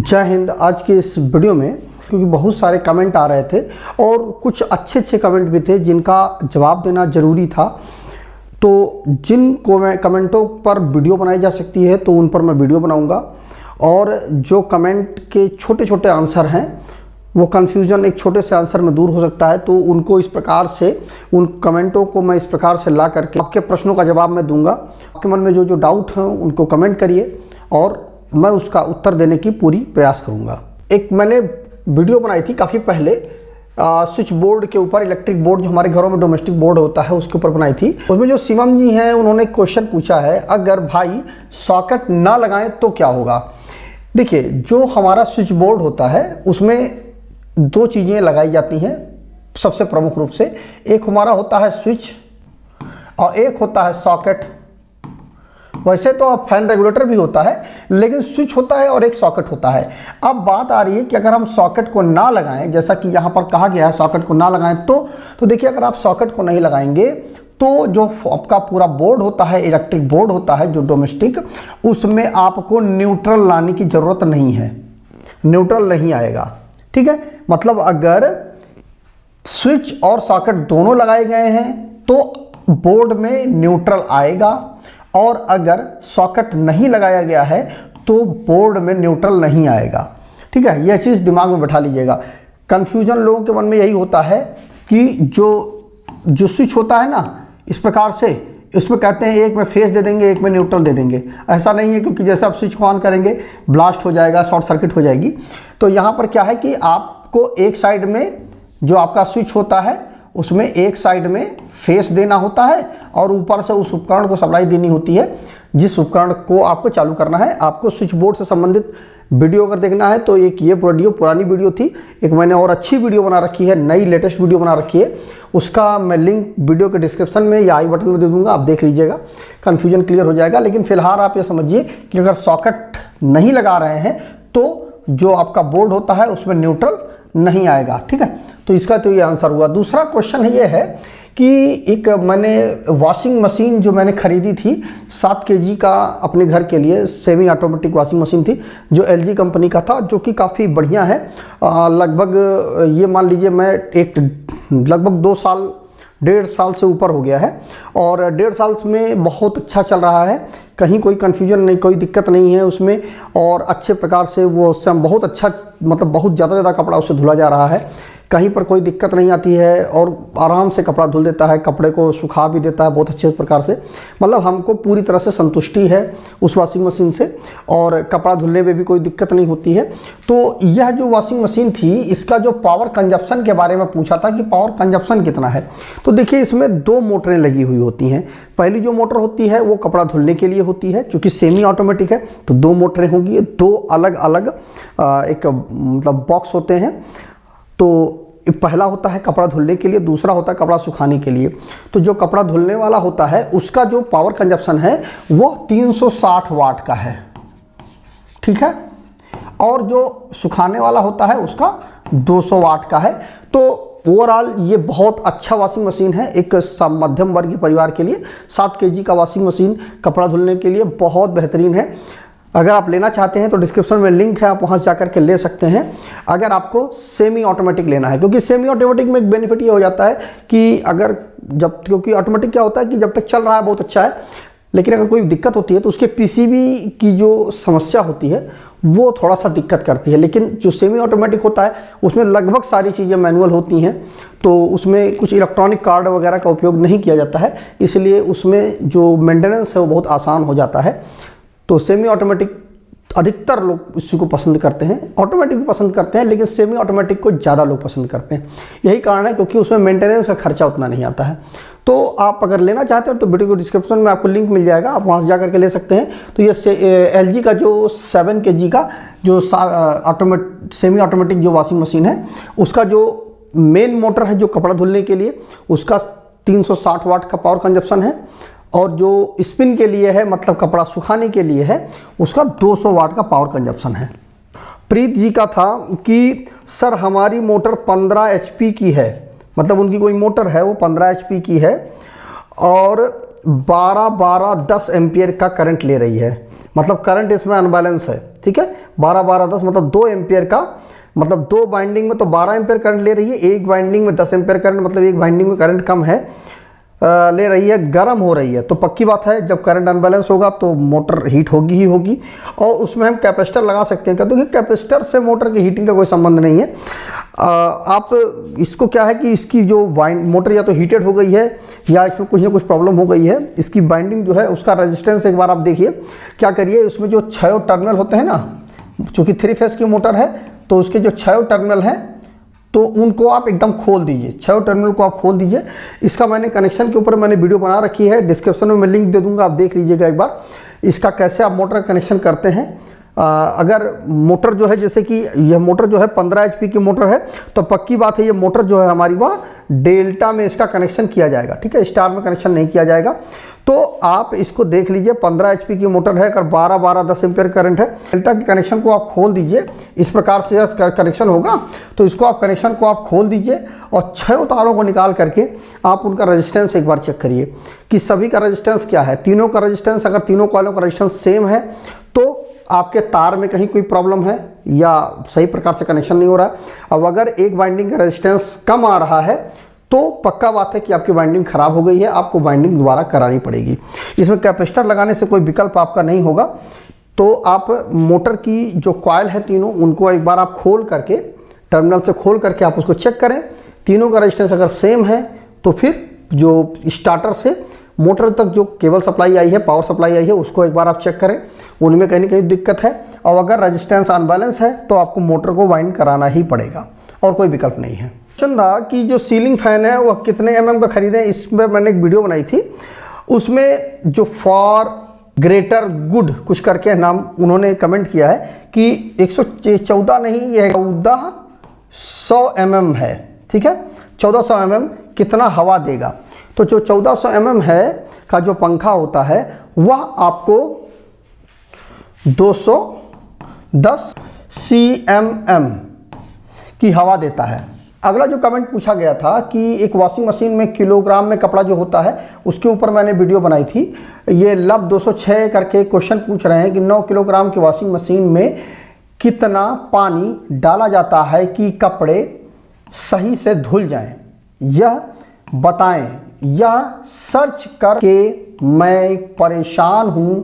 जय हिंद। आज के इस वीडियो में क्योंकि बहुत सारे कमेंट आ रहे थे और कुछ अच्छे कमेंट भी थे जिनका जवाब देना ज़रूरी था, तो जिन कमेंटों पर वीडियो बनाई जा सकती है तो उन पर मैं वीडियो बनाऊंगा। और जो कमेंट के छोटे आंसर हैं वो कन्फ्यूज़न एक छोटे से आंसर में दूर हो सकता है, तो उनको इस प्रकार से उन कमेंटों को मैं इस प्रकार से ला करके आपके प्रश्नों का जवाब मैं दूंगा। आपके मन में जो डाउट हैं उनको कमेंट करिए और मैं उसका उत्तर देने की पूरी प्रयास करूंगा। एक मैंने वीडियो बनाई थी काफ़ी पहले स्विच बोर्ड के ऊपर, इलेक्ट्रिक बोर्ड जो हमारे घरों में डोमेस्टिक बोर्ड होता है उसके ऊपर बनाई थी। उसमें जो शिवम जी हैं उन्होंने क्वेश्चन पूछा है, अगर भाई सॉकेट ना लगाएं तो क्या होगा। देखिए, जो हमारा स्विच बोर्ड होता है उसमें दो चीज़ें लगाई जाती हैं सबसे प्रमुख रूप से। एक हमारा होता है स्विच और एक होता है सॉकेट। वैसे तो फैन रेगुलेटर भी होता है, लेकिन स्विच होता है और एक सॉकेट होता है। अब बात आ रही है कि अगर हम सॉकेट को ना लगाएं, जैसा कि यहाँ पर कहा गया है सॉकेट को ना लगाएं, तो देखिए, अगर आप सॉकेट को नहीं लगाएंगे तो जो आपका पूरा बोर्ड होता है, इलेक्ट्रिक बोर्ड होता है जो डोमेस्टिक, उसमें आपको न्यूट्रल लाने की ज़रूरत नहीं है, न्यूट्रल नहीं आएगा। ठीक है, मतलब अगर स्विच और सॉकेट दोनों लगाए गए हैं तो बोर्ड में न्यूट्रल आएगा, और अगर सॉकेट नहीं लगाया गया है तो बोर्ड में न्यूट्रल नहीं आएगा। ठीक है, यह चीज़ दिमाग में बैठा लीजिएगा। कन्फ्यूजन लोगों के मन में यही होता है कि जो स्विच होता है ना, इस प्रकार से इसमें कहते हैं एक में फेस दे देंगे, एक में न्यूट्रल दे देंगे। ऐसा नहीं है, क्योंकि जैसे आप स्विच को ऑन करेंगे ब्लास्ट हो जाएगा, शॉर्ट सर्किट हो जाएगी। तो यहाँ पर क्या है कि आपको एक साइड में जो आपका स्विच होता है उसमें एक साइड में फेस देना होता है और ऊपर से उस उपकरण को सप्लाई देनी होती है जिस उपकरण को आपको चालू करना है। आपको स्विच बोर्ड से संबंधित वीडियो अगर देखना है तो एक ये वीडियो पुरानी वीडियो थी, एक मैंने और अच्छी वीडियो बना रखी है, नई लेटेस्ट वीडियो बना रखी है, उसका मैं लिंक वीडियो के डिस्क्रिप्शन में या आई बटन में दे दूंगा, आप देख लीजिएगा, कन्फ्यूजन क्लियर हो जाएगा। लेकिन फिलहाल आप ये समझिए कि अगर सॉकेट नहीं लगा रहे हैं तो जो आपका बोर्ड होता है उसमें न्यूट्रल नहीं आएगा। ठीक है, तो इसका तो ये आंसर हुआ। दूसरा क्वेश्चन ये है कि एक मैंने वॉशिंग मशीन जो मैंने खरीदी थी 7 kg का अपने घर के लिए, सेमी ऑटोमेटिक वॉशिंग मशीन थी जो LG कंपनी का था, जो कि काफ़ी बढ़िया है। लगभग ये मान लीजिए मैं लगभग 2 साल 1.5 साल से ऊपर हो गया है और 1.5 साल में बहुत अच्छा चल रहा है। कहीं कोई कन्फ्यूजन नहीं, कोई दिक्कत नहीं है उसमें, और अच्छे प्रकार से वो उससे बहुत अच्छा, मतलब बहुत ज़्यादा कपड़ा उससे धुला जा रहा है, कहीं पर कोई दिक्कत नहीं आती है और आराम से कपड़ा धुल देता है, कपड़े को सुखा भी देता है बहुत अच्छे प्रकार से। मतलब हमको पूरी तरह से संतुष्टि है उस वॉशिंग मशीन से और कपड़ा धुलने में भी कोई दिक्कत नहीं होती है। तो यह जो वॉशिंग मशीन थी, इसका जो पावर कंजप्शन के बारे में पूछा था कि पावर कंजप्शन कितना है, तो देखिए इसमें 2 मोटरें लगी हुई होती हैं। पहली जो मोटर होती है वो कपड़ा धुलने के लिए होती है, क्योंकि सेमी ऑटोमेटिक है तो 2 मोटरें होंगी, 2 अलग एक मतलब बॉक्स होते हैं। तो पहला होता है कपड़ा धुलने के लिए, दूसरा होता है कपड़ा सुखाने के लिए। तो जो कपड़ा धुलने वाला होता है उसका जो पावर कंजप्शन है वो 360 वाट का है। ठीक है, और जो सुखाने वाला होता है उसका 200 वाट का है। तो ओवरऑल ये बहुत अच्छा वॉशिंग मशीन है एक मध्यम वर्गीय परिवार के लिए। 7 kg का वॉशिंग मशीन कपड़ा धुलने के लिए बहुत बेहतरीन है। अगर आप लेना चाहते हैं तो डिस्क्रिप्शन में लिंक है, आप वहाँ से जाकर के ले सकते हैं अगर आपको सेमी ऑटोमेटिक लेना है। क्योंकि सेमी ऑटोमेटिक में एक बेनिफिट ये हो जाता है कि क्योंकि ऑटोमेटिक क्या होता है कि जब तक चल रहा है बहुत अच्छा है, लेकिन अगर कोई दिक्कत होती है तो उसके PCB की जो समस्या होती है वो थोड़ा सा दिक्कत करती है। लेकिन जो सेमी ऑटोमेटिक होता है उसमें लगभग सारी चीज़ें मैनुअल होती हैं, तो उसमें कुछ इलेक्ट्रॉनिक कार्ड वगैरह का उपयोग नहीं किया जाता है, इसलिए उसमें जो मेंटेनेंस है वो बहुत आसान हो जाता है। तो सेमी ऑटोमेटिक अधिकतर लोग इसी को पसंद करते हैं, ऑटोमेटिक भी पसंद करते हैं, लेकिन सेमी ऑटोमेटिक को ज़्यादा लोग पसंद करते हैं। यही कारण है क्योंकि उसमें मेंटेनेंस का खर्चा उतना नहीं आता है। तो आप अगर लेना चाहते हो तो वीडियो को डिस्क्रिप्शन में आपको लिंक मिल जाएगा, आप वहाँ से जाकर के ले सकते हैं। तो ये LG का जो 7 kg का जो सेमी ऑटोमेटिक जो वॉशिंग मशीन है उसका जो मेन मोटर है जो कपड़ा धुलने के लिए उसका 360 वाट का पावर कंजप्शन है, और जो स्पिन के लिए है मतलब कपड़ा सुखाने के लिए है उसका 200 वाट का पावर कंजप्शन है। प्रीत जी का था कि सर हमारी मोटर 15 HP की है, मतलब उनकी कोई मोटर है वो 15 HP की है और 10 एम्पियर का करंट ले रही है। मतलब करंट इसमें अनबैलेंस है, ठीक है। 12 12 10 मतलब 2 एम्पियर का, मतलब 2 वाइंडिंग में तो 12 एम्पियर करंट ले रही है, एक वाइंडिंग में 10 एम्पियर करंट, मतलब एक वाइंडिंग में करंट कम है ले रही है, गर्म हो रही है। तो पक्की बात है जब करंट अनबैलेंस होगा तो मोटर हीट होगी ही होगी। और उसमें हम कैपेसिटर लगा सकते हैं क्या, तो कैपेसिटर से मोटर की हीटिंग का कोई संबंध नहीं है। आप इसको क्या है कि इसकी जो मोटर या तो हीटेड हो गई है या इसमें कुछ ना कुछ प्रॉब्लम हो गई है। इसकी बाइंडिंग जो है उसका रेजिस्टेंस एक बार आप देखिए, क्या करिए उसमें जो 6 टर्मिनल होते हैं ना, चूँकि 3 फेस की मोटर है तो उसके जो 6 टर्मिनल हैं तो उनको आप एकदम खोल दीजिए, 6 टर्मिनल को आप खोल दीजिए। इसका मैंने कनेक्शन के ऊपर मैंने वीडियो बना रखी है, डिस्क्रिप्शन में मैं लिंक दे दूंगा, आप देख लीजिएगा एक बार इसका कैसे आप मोटर का कनेक्शन करते हैं। अगर मोटर जो है जैसे कि यह मोटर जो है 15 HP की मोटर है तो पक्की बात है ये मोटर जो है हमारी वह डेल्टा में इसका कनेक्शन किया जाएगा, ठीक है, स्टार में कनेक्शन नहीं किया जाएगा। तो आप इसको देख लीजिए 15 HP की मोटर है, अगर 12 12 10 एम्पियर करंट है, डेल्टा के कनेक्शन को आप खोल दीजिए। इस प्रकार से कनेक्शन होगा तो इसको आप कनेक्शन को आप खोल दीजिए और 6 तारों को निकाल करके आप उनका रेजिस्टेंस एक बार चेक करिए कि सभी का रेजिस्टेंस क्या है। तीनों का रेजिस्टेंस, अगर तीनों कॉइलों का रेजिस्टेंस सेम है तो आपके तार में कहीं कोई प्रॉब्लम है या सही प्रकार से कनेक्शन नहीं हो रहा है। अब अगर एक वाइंडिंग का रेजिस्टेंस कम आ रहा है तो पक्का बात है कि आपकी वाइंडिंग खराब हो गई है, आपको वाइंडिंग दोबारा करानी पड़ेगी। इसमें कैपेसिटर लगाने से कोई विकल्प आपका नहीं होगा। तो आप मोटर की जो कॉइल है तीनों, उनको एक बार आप खोल करके, टर्मिनल से खोल करके आप उसको चेक करें। तीनों का रेजिस्टेंस अगर सेम है तो फिर जो स्टार्टर से मोटर तक जो केबल सप्लाई आई है, पावर सप्लाई आई है, उसको एक बार आप चेक करें, उनमें कहीं ना कहीं दिक्कत है। और अगर रेजिस्टेंस अनबैलेंस है तो आपको मोटर को वाइंड कराना ही पड़ेगा और कोई विकल्प नहीं है। चंदा की जो सीलिंग फैन है वह कितने mm का खरीदें, इसमें मैंने एक वीडियो बनाई थी, उसमें जो फॉर ग्रेटर गुड कुछ करके नाम उन्होंने कमेंट किया है कि 114 नहीं, यह 1400 mm है, ठीक है, 1400 mm कितना हवा देगा। तो जो 1400 mm है का जो पंखा होता है वह आपको 210 cmm की हवा देता है। अगला जो कमेंट पूछा गया था कि एक वॉशिंग मशीन में किलोग्राम में कपड़ा जो होता है उसके ऊपर मैंने वीडियो बनाई थी। ये लब 206 करके क्वेश्चन पूछ रहे हैं कि 9 किलोग्राम की वॉशिंग मशीन में कितना पानी डाला जाता है कि कपड़े सही से धुल जाएं, यह बताएं। यह सर्च करके मैं परेशान हूं,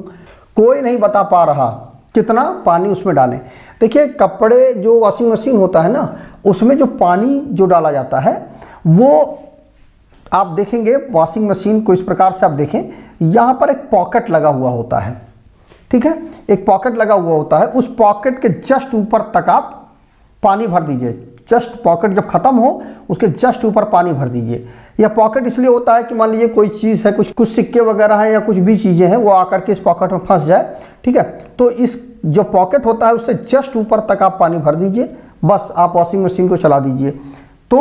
कोई नहीं बता पा रहा कितना पानी उसमें डालें। देखिए कपड़े जो वॉशिंग मशीन होता है ना, उसमें जो पानी जो डाला जाता है वो आप देखेंगे वॉशिंग मशीन को इस प्रकार से आप देखें, यहाँ पर एक पॉकेट लगा हुआ होता है, ठीक है, एक पॉकेट लगा हुआ होता है। उस पॉकेट के जस्ट ऊपर तक आप पानी भर दीजिए। जस्ट पॉकेट जब खत्म हो उसके जस्ट ऊपर पानी भर दीजिए। यह पॉकेट इसलिए होता है कि मान लीजिए कोई चीज़ है, कुछ सिक्के वगैरह हैं या कुछ भी चीज़ें हैं, वो आकर के इस पॉकेट में फंस जाए, ठीक है। तो इस जो पॉकेट होता है उससे जस्ट ऊपर तक आप पानी भर दीजिए, बस आप वॉशिंग मशीन को चला दीजिए। तो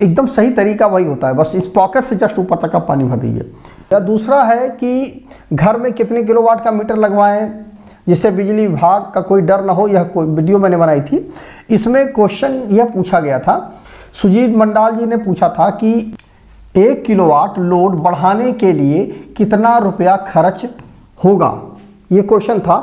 एकदम सही तरीका वही होता है, बस इस पॉकेट से जस्ट ऊपर तक आप पानी भर दीजिए। या दूसरा है कि घर में कितने किलोवाट का मीटर लगवाएं जिससे बिजली विभाग का कोई डर ना हो, यह कोई वीडियो मैंने बनाई थी। इसमें क्वेश्चन यह पूछा गया था, सुजीत मंडाल जी ने पूछा था कि 1 किलोवाट लोड बढ़ाने के लिए कितना रुपया खर्च होगा, ये क्वेश्चन था।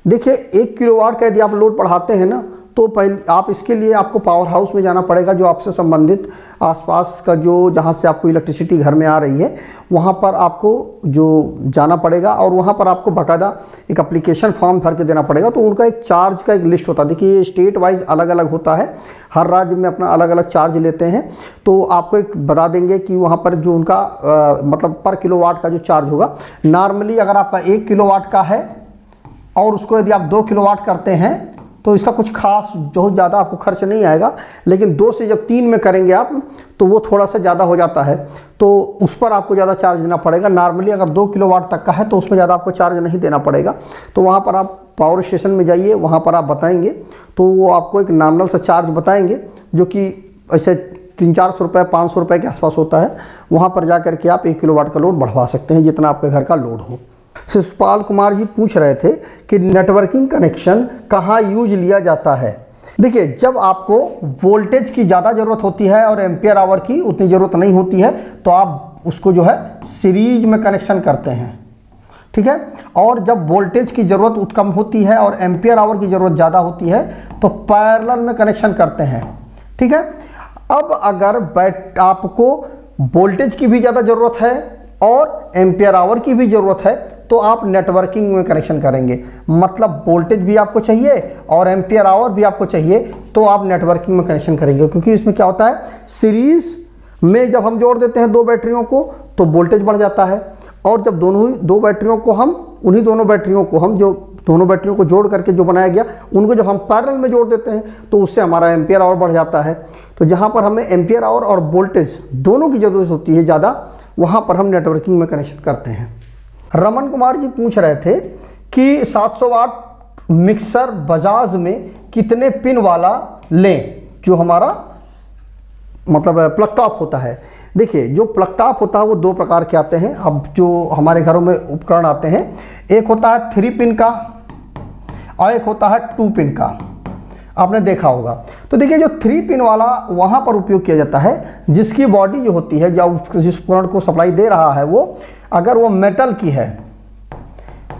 देखिए 1 किलोवाट का यदि आप लोड बढ़ाते हैं ना तो पहले आप इसके लिए आपको पावर हाउस में जाना पड़ेगा, जो आपसे संबंधित आसपास का जो जहाँ से आपको इलेक्ट्रिसिटी घर में आ रही है वहाँ पर आपको जो जाना पड़ेगा और वहाँ पर आपको बाकायदा एक एप्लीकेशन फॉर्म भर के देना पड़ेगा। तो उनका एक चार्ज का एक लिस्ट होता है। देखिए ये स्टेट वाइज अलग अलग होता है, हर राज्य में अपना अलग अलग चार्ज लेते हैं। तो आपको एक बता देंगे कि वहाँ पर जो उनका मतलब पर किलोवाट का जो चार्ज होगा। नॉर्मली अगर आपका 1 किलोवाट का है और उसको यदि आप 2 किलोवाट करते हैं तो इसका कुछ खास बहुत ज़्यादा आपको खर्च नहीं आएगा, लेकिन 2 से जब 3 में करेंगे आप तो वो थोड़ा सा ज़्यादा हो जाता है, तो उस पर आपको ज़्यादा चार्ज देना पड़ेगा। नॉर्मली अगर 2 किलोवाट तक का है तो उसमें ज़्यादा आपको चार्ज नहीं देना पड़ेगा। तो वहाँ पर आप पावर स्टेशन में जाइए, वहाँ पर आप बताएंगे तो वो आपको एक नॉमिनल सा चार्ज बताएंगे जो कि ऐसे 300-400 रुपये 500 रुपये के आसपास होता है। वहाँ पर जा करके आप 1 किलोवाट का लोड बढ़वा सकते हैं जितना आपके घर का लोड हो। शिशुपाल कुमार जी पूछ रहे थे कि नेटवर्किंग कनेक्शन कहाँ यूज लिया जाता है। देखिए जब आपको वोल्टेज की ज़्यादा ज़रूरत होती है और एम्पियर आवर की उतनी ज़रूरत नहीं होती है तो आप उसको जो है सीरीज में कनेक्शन करते हैं, ठीक है। और जब वोल्टेज की ज़रूरत कम होती है और एम्पियर आवर की ज़रूरत ज़्यादा होती है तो पैरेलल में कनेक्शन करते हैं, ठीक है। अब अगर आपको वोल्टेज की भी ज़्यादा ज़रूरत है और एम्पियर आवर की भी ज़रूरत है तो आप नेटवर्किंग में कनेक्शन करेंगे, मतलब वोल्टेज भी आपको चाहिए और एम्पियर आवर भी आपको चाहिए तो आप नेटवर्किंग में कनेक्शन करेंगे। क्योंकि इसमें क्या होता है, सीरीज में जब हम जोड़ देते हैं दो बैटरियों को तो वोल्टेज बढ़ जाता है, और जब दो बैटरियों को हम उन्हीं दोनों बैटरियों को हम जो दोनों बैटरियों को जोड़ करके जो बनाया गया उनको जब हम पैरेलल में जोड़ देते हैं तो उससे हमारा एम्पियर आवर बढ़ जाता है। तो जहाँ पर हमें एम्पियर आवर और वोल्टेज दोनों की ज़रूरत होती है ज़्यादा, वहाँ पर हम नेटवर्किंग में कनेक्शन करते हैं। रमन कुमार जी पूछ रहे थे कि 700 वाट मिक्सर बजाज में कितने पिन वाला लें, जो हमारा मतलब प्लग टॉप होता है। देखिए, जो प्लग टॉप होता है वो दो प्रकार के आते हैं। अब जो हमारे घरों में उपकरण आते हैं, एक होता है 3 पिन का और एक होता है 2 पिन का, आपने देखा होगा। तो देखिए, जो 3 पिन वाला वहाँ पर उपयोग किया जाता है जिसकी बॉडी जो होती है, जिस उपकरण को सप्लाई दे रहा है वो अगर वो मेटल की है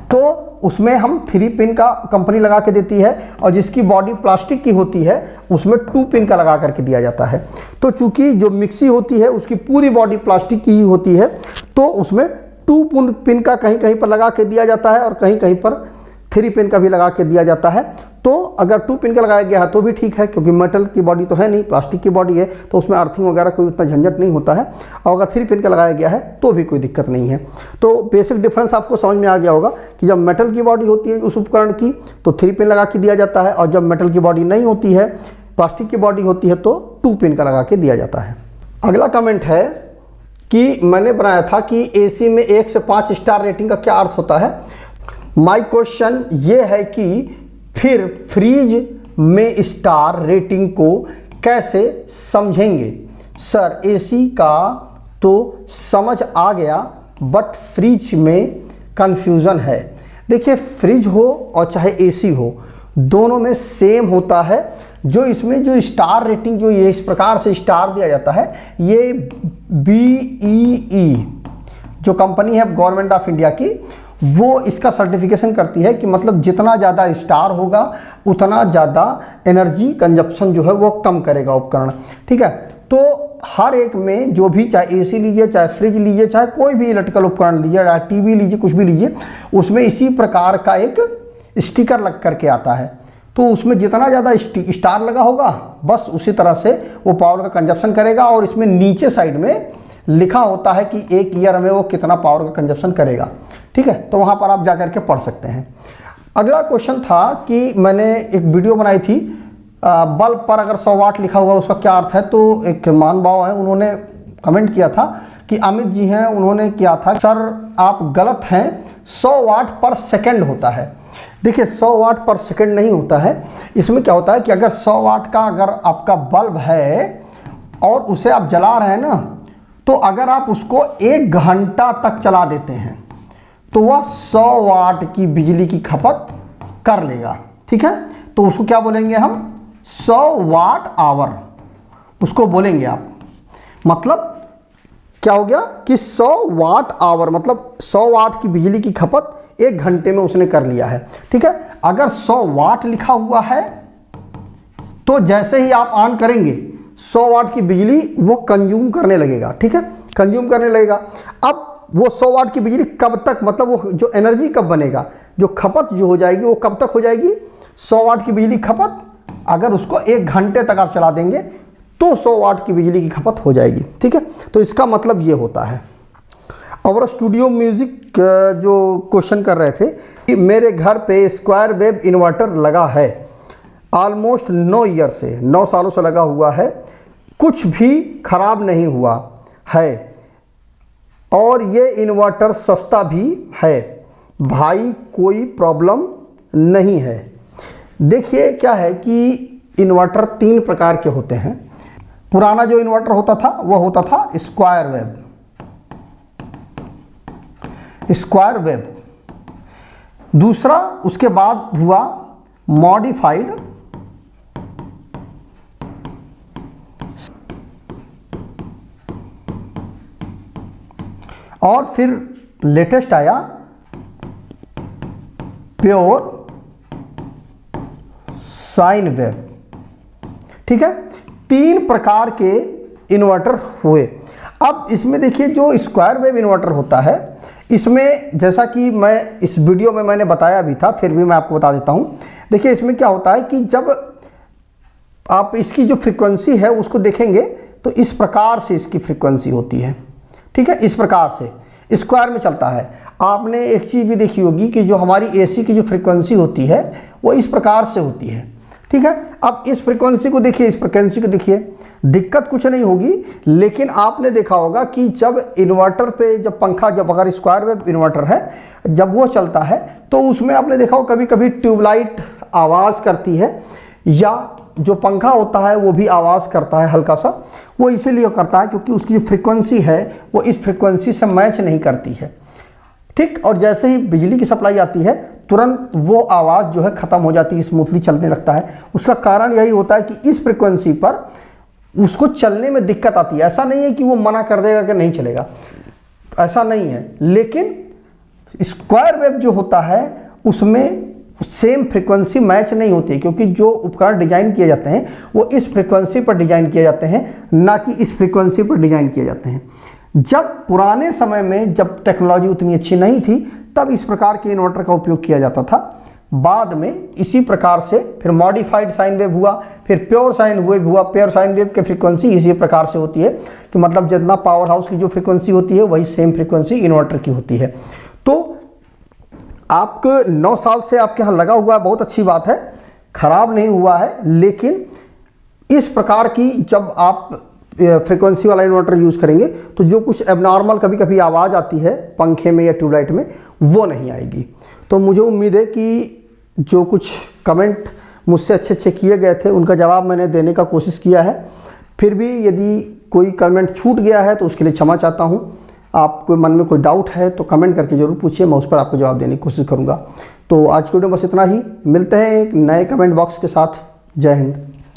तो उसमें हम 3 पिन का कंपनी लगा के देती है, और जिसकी बॉडी प्लास्टिक की होती है उसमें 2 पिन का लगा करके दिया जाता है। तो चूंकि जो मिक्सी होती है उसकी पूरी बॉडी प्लास्टिक की ही होती है तो उसमें 2 पिन का कहीं कहीं पर लगा के दिया जाता है और कहीं कहीं पर 3 पिन का भी लगा के दिया जाता है। तो अगर 2 पिन का लगाया गया है तो भी ठीक है, क्योंकि मेटल की बॉडी तो है नहीं, प्लास्टिक की बॉडी है, तो उसमें अर्थिंग वगैरह कोई उतना झंझट नहीं होता है। और अगर 3 पिन का लगाया गया है तो भी कोई दिक्कत नहीं है। तो बेसिक डिफरेंस आपको समझ में आ गया होगा कि जब मेटल की बॉडी होती है उस उपकरण की तो 3 पिन लगा के दिया जाता है, और जब मेटल की बॉडी नहीं होती है, प्लास्टिक की बॉडी होती है, तो 2 पिन का लगा के दिया जाता है। अगला कमेंट है कि मैंने बनाया था कि AC में 1 से 5 स्टार रेटिंग का क्या अर्थ होता है। माय क्वेश्चन ये है कि फिर फ्रिज में स्टार रेटिंग को कैसे समझेंगे। सर, AC का तो समझ आ गया बट फ्रिज में कंफ्यूजन है। देखिए, फ्रिज हो और चाहे AC हो, दोनों में सेम होता है। जो इसमें जो स्टार रेटिंग जो ये इस प्रकार से स्टार दिया जाता है, ये BEE जो कंपनी है गवर्नमेंट ऑफ इंडिया की, वो इसका सर्टिफिकेशन करती है कि मतलब जितना ज़्यादा स्टार होगा उतना ज़्यादा एनर्जी कंजप्शन जो है वो कम करेगा उपकरण, ठीक है। तो हर एक में जो भी, चाहे AC लीजिए, चाहे फ्रिज लीजिए, चाहे कोई भी इलेक्ट्रिकल उपकरण लीजिए, चाहे TV लीजिए, कुछ भी लीजिए, उसमें इसी प्रकार का एक स्टिकर लग करके आता है। तो उसमें जितना ज़्यादा स्टार लगा होगा बस उसी तरह से वो पावर का कंजप्शन करेगा, और इसमें नीचे साइड में लिखा होता है कि 1 ईयर में वो कितना पावर का कंजप्शन करेगा, ठीक है। तो वहाँ पर आप जा करके पढ़ सकते हैं। अगला क्वेश्चन था कि मैंने एक वीडियो बनाई थी, बल्ब पर अगर 100 वाट लिखा हुआ उसका क्या अर्थ है। तो एक महान भाव है, उन्होंने कमेंट किया था कि अमित जी हैं, उन्होंने किया था, सर आप गलत हैं, 100 वाट पर सेकेंड होता है। देखिए, 100 वाट पर सेकेंड नहीं होता है। इसमें क्या होता है कि अगर 100 वाट का अगर आपका बल्ब है और उसे आप जला रहे हैं ना, तो अगर आप उसको 1 घंटा तक चला देते हैं तो वह 100 वाट की बिजली की खपत कर लेगा, ठीक है। तो उसको क्या बोलेंगे हम, 100 वाट आवर उसको बोलेंगे आप। मतलब क्या हो गया कि 100 वाट आवर मतलब 100 वाट की बिजली की खपत 1 घंटे में उसने कर लिया है, ठीक है। अगर 100 वाट लिखा हुआ है तो जैसे ही आप ऑन करेंगे 100 वाट की बिजली वो कंज्यूम करने लगेगा, ठीक है, कंज्यूम करने लगेगा। अब वो 100 वाट की बिजली कब तक, मतलब वो जो एनर्जी कब बनेगा, जो खपत जो हो जाएगी वो कब तक हो जाएगी, 100 वाट की बिजली खपत अगर उसको 1 घंटे तक आप चला देंगे तो 100 वाट की बिजली की खपत हो जाएगी, ठीक है। तो इसका मतलब ये होता है। और स्टूडियो म्यूजिक जो क्वेश्चन कर रहे थे कि मेरे घर पे स्क्वायर वेव इन्वर्टर लगा है, ऑलमोस्ट 9 ईयर से, 9 सालों से लगा हुआ है, कुछ भी खराब नहीं हुआ है और ये इन्वर्टर सस्ता भी है भाई, कोई प्रॉब्लम नहीं है। देखिए, क्या है कि इन्वर्टर 3 प्रकार के होते हैं। पुराना जो इन्वर्टर होता था वो होता था स्क्वायर वेव, स्क्वायर वेव। दूसरा उसके बाद हुआ मॉडिफाइड, और फिर लेटेस्ट आया प्योर साइन वेव। ठीक है, 3 प्रकार के इन्वर्टर हुए। अब इसमें देखिए जो स्क्वायर वेव इन्वर्टर होता है, इसमें जैसा कि मैं इस वीडियो में मैंने बताया भी था, फिर भी मैं आपको बता देता हूं। देखिए इसमें क्या होता है कि जब आप इसकी जो फ्रीक्वेंसी है उसको देखेंगे तो इस प्रकार से इसकी फ्रीक्वेंसी होती है। ठीक है, इस प्रकार से स्क्वायर में चलता है। आपने एक चीज़ भी देखी होगी कि जो हमारी एसी की जो फ्रीक्वेंसी होती है वो इस प्रकार से होती है। ठीक है, अब इस फ्रीक्वेंसी को देखिए, इस फ्रीक्वेंसी को देखिए, दिक्कत कुछ नहीं होगी। लेकिन आपने देखा होगा कि जब इन्वर्टर पे, जब पंखा, जब अगर स्क्वायर वेव इन्वर्टर है, जब वो चलता है तो उसमें आपने देखा हो कभी कभी ट्यूबलाइट आवाज़ करती है, या जो पंखा होता है वो भी आवाज़ करता है हल्का सा। वो इसीलिए करता है क्योंकि उसकी जो फ्रीक्वेंसी है वो इस फ्रीक्वेंसी से मैच नहीं करती है। ठीक, और जैसे ही बिजली की सप्लाई आती है तुरंत वो आवाज़ जो है ख़त्म हो जाती है, स्मूथली चलने लगता है। उसका कारण यही होता है कि इस फ्रीक्वेंसी पर उसको चलने में दिक्कत आती है। ऐसा नहीं है कि वो मना कर देगा कि नहीं चलेगा, ऐसा नहीं है। लेकिन स्क्वायर वेव जो होता है उसमें सेम फ्रीक्वेंसी मैच नहीं होती, क्योंकि जो उपकरण डिजाइन किए जाते हैं वो इस फ्रीक्वेंसी पर डिजाइन किए जाते हैं, ना कि इस फ्रीक्वेंसी पर डिजाइन किए जाते हैं। जब पुराने समय में, जब टेक्नोलॉजी उतनी अच्छी नहीं थी, तब इस प्रकार के इन्वर्टर का उपयोग किया जाता था। बाद में इसी प्रकार से फिर मॉडिफाइड साइन वेव हुआ, फिर प्योर साइन वेव हुआ। प्योर साइन वेव की फ्रीक्वेंसी इसी प्रकार से होती है कि मतलब जितना पावर हाउस की जो फ्रीक्वेंसी होती है वही सेम फ्रीक्वेंसी इन्वर्टर की होती है। तो आपको 9 साल से आपके यहाँ लगा हुआ है, बहुत अच्छी बात है, खराब नहीं हुआ है। लेकिन इस प्रकार की जब आप फ्रीक्वेंसी वाला इन्वर्टर यूज़ करेंगे तो जो कुछ एबनॉर्मल कभी कभी आवाज़ आती है पंखे में या ट्यूबलाइट में, वो नहीं आएगी। तो मुझे उम्मीद है कि जो कुछ कमेंट मुझसे अच्छे अच्छे किए गए थे उनका जवाब मैंने देने का कोशिश किया है। फिर भी यदि कोई कमेंट छूट गया है तो उसके लिए क्षमा चाहता हूँ। आपके मन में कोई डाउट है तो कमेंट करके ज़रूर पूछिए, मैं उस पर आपको जवाब देने की कोशिश करूँगा। तो आज की वीडियो में बस इतना ही, मिलते हैं एक नए कमेंट बॉक्स के साथ। जय हिंद।